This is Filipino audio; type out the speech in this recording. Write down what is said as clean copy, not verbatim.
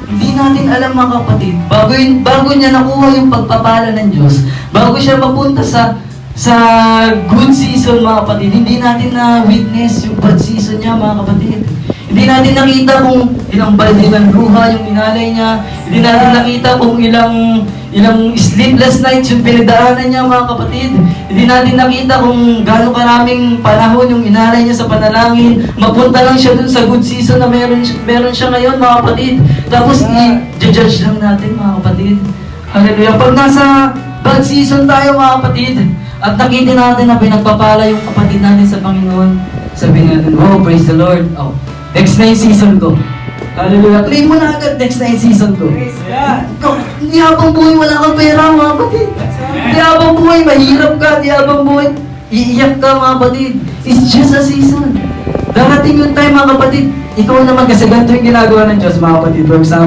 Hindi natin alam mga kapatid, bago niya nakuha yung pagpapala ng Diyos, bago siya mapunta sa good season mga kapatid, hindi natin na-witness yung bad season niya mga kapatid. Hindi natin nakita kung ilang balde ng luha yung inalay niya, hindi natin nakita kung ilang sleepless nights yung pinagdaanan niya mga kapatid. Hindi natin nakita kung gaano karaming panahon yung inalay niya sa panalangin. Mapunta lang siya dun sa good season na meron siya ngayon mga kapatid. Tapos i-judge lang natin mga kapatid. Hallelujah. Pag nasa bad season tayo mga kapatid, at nakita natin na pinagpapala yung kapatid natin sa Panginoon, sabihin natin, oh, praise the Lord. Oh, next na yung season ko. Hallelujah. Claim mo na agad, next na yung season ko. Hindi habang buhay wala kang pera mga kapatid. Hindi habang buhay mahirap ka. Hindi habang buhay iiyak ka mga kapatid. It's just a season. Darating yung time mga kapatid. Ikaw naman kasi ganito yung ginagawa ng Diyos mga kapatid. For example,